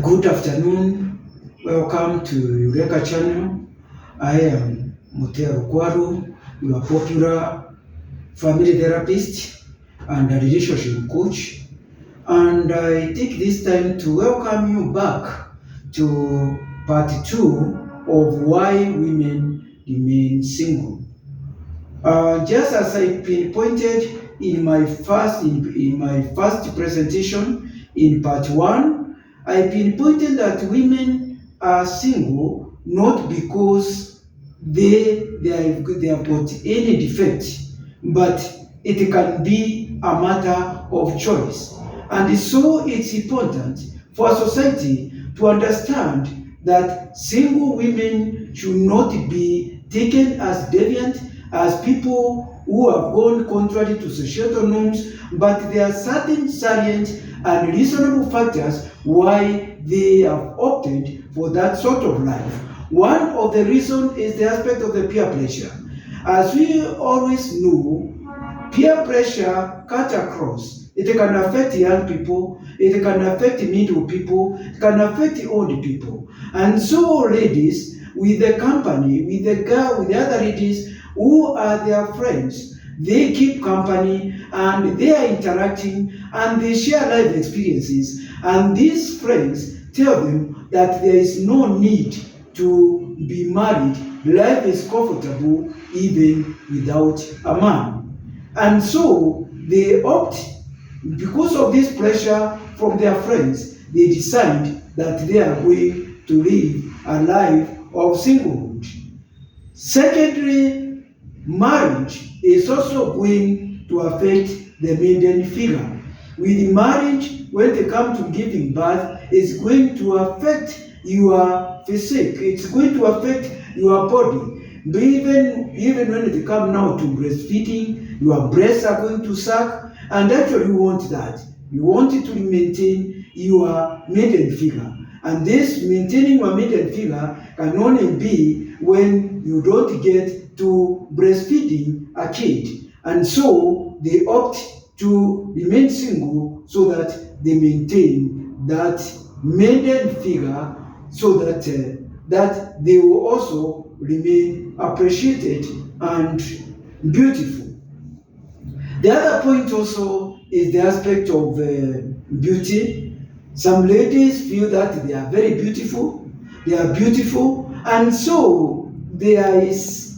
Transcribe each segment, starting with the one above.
Good afternoon. Welcome to Eureka channel. I am Mutero Kwaru, your popular family therapist and a relationship coach. And I take this time to welcome you back to part 2 of why women remain single. Just as I pinpointed in my first presentation in part 1, I pinpointed that women are single not because they have got any defect, but it can be a matter of choice. And so it's important for society to understand that single women should not be taken as deviant, as people who have gone contrary to societal norms, but there are certain salient and reasonable factors why they have opted for that sort of life. One of the reasons is the aspect of the peer pressure. As we always know, peer pressure cut across. It can affect young people, it can affect middle people, it can affect old people. And so ladies, with the company, with the girl, with the other ladies who are their friends, they keep company and they are interacting and they share life experiences. And these friends tell them that there is no need to be married. Life is comfortable even without a man. And so they opt, because of this pressure from their friends, they decide that they are going to live a life of singlehood. Secondly, marriage is also going to affect the maiden figure. With marriage, when they come to giving birth, it's going to affect your physique. It's going to affect your body. But even when it comes now to breastfeeding, your breasts are going to suck, and actually you want that. You want it to maintain your maiden figure. And this maintaining your maiden figure can only be when you don't get to breastfeeding a kid. And so they opt to remain single so that they maintain that maiden figure, so that that they will also remain appreciated and beautiful. The other point also is the aspect of beauty. Some ladies feel that they are very beautiful, and so there is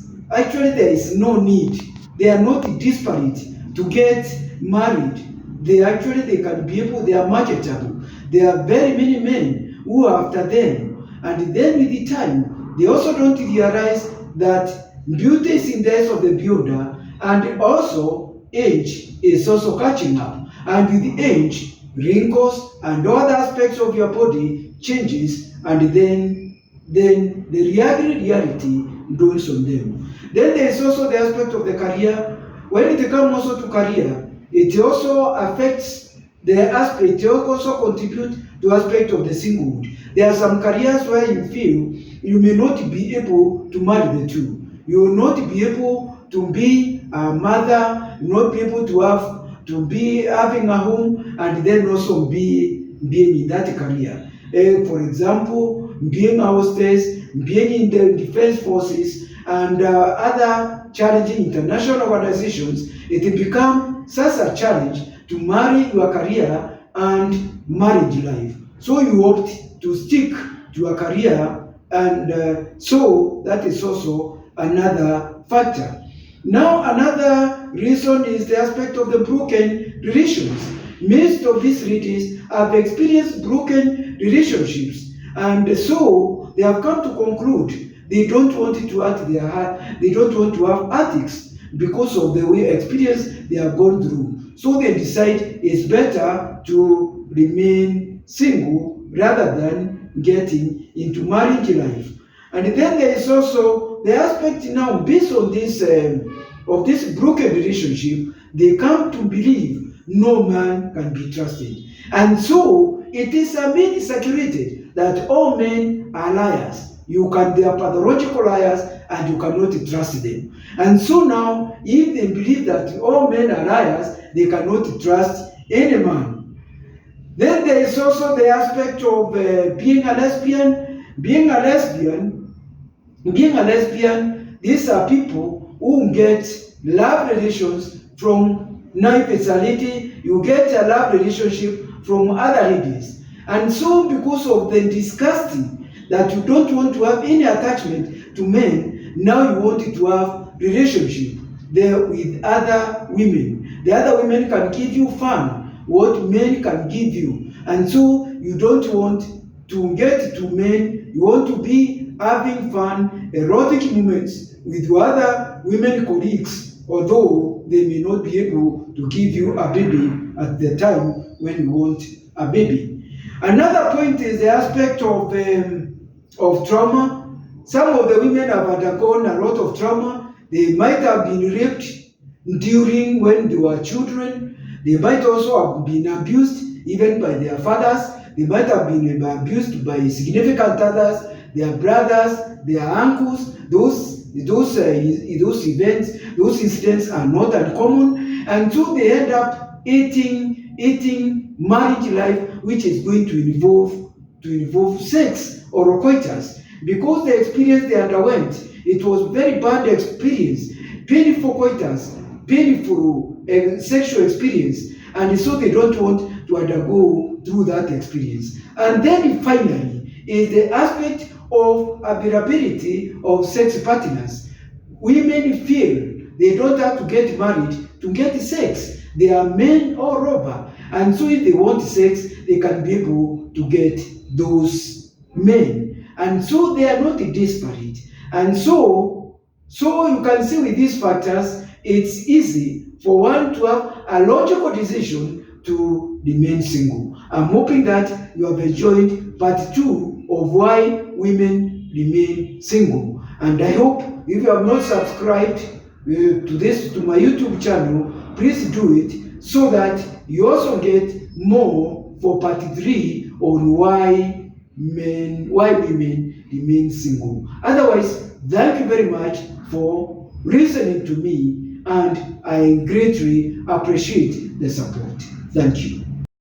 no need. They are not desperate to get married. They can be able, they are marketable. There are very many men who are after them, and then with the time, they also don't realize that beauty is in the eyes of the beholder, and also age is also catching up. And with age, wrinkles and other aspects of your body changes, and then the reality dawns on them. Then there is also the aspect of the career. When it comes also to career, it also affects the aspect, it also contributes to aspect of the singlehood. There are some careers where you feel you may not be able to marry the two. You will not be able to be a mother, not be able to be having a home, and then also being in that career. For example, being a hostess, being in the defense forces, and other challenging international organizations, it becomes such a challenge to marry your career and marriage life. So you opt to stick to your career, and so that is also another factor. Now, another reason is the aspect of the broken relations. Most of these ladies have experienced broken relationships, and so they have come to conclude they don't want to act their heart, they don't want to have ethics because of the way experience they have gone through. So they decide it's better to remain single rather than getting into marriage life. And then there is also the aspect now, based on this of this broken relationship, they come to believe no man can be trusted. And so it is a myth circulated that all men are liars. They are pathological liars, and you cannot trust them. And so now, if they believe that all men are liars, they cannot trust any man. Then there is also the aspect of being a lesbian. Being a lesbian, these are people who get love relations from non-personality. You get a love relationship from other ladies. And so because of the disgusting that you don't want to have any attachment to men, now you want to have relationship there with other women. The other women can give you fun, what men can give you. And so you don't want to get to men, you want to be having fun, erotic moments with your other women colleagues, although they may not be able to give you a baby at the time when you want a baby. Another point is the aspect of trauma. Some of the women have undergone a lot of trauma. They might have been raped during when they were children. They might also have been abused even by their fathers. They might have been abused by significant others, their brothers, their uncles. Those events, those incidents are not uncommon, and so they end up eating marriage life, which is going to involve sex or coitus, because the experience they underwent, it was very bad experience, painful coitus, painful sexual experience, and so they don't want to undergo through that experience. And then finally is the aspect of availability of sex partners. Women feel they don't have to get married to get sex. There are men all over, and so if they want sex, they can be able to get those men, and so they are not desperate. And so you can see with these factors, it's easy for one to have a logical decision to remain single. I'm hoping that you have enjoyed part 2 of why women remain single. And I hope if you have not subscribed to my YouTube channel, please do it so that you also get more for part 3 on why women remain single. Otherwise, thank you very much for listening to me, and I greatly appreciate the support. Thank you.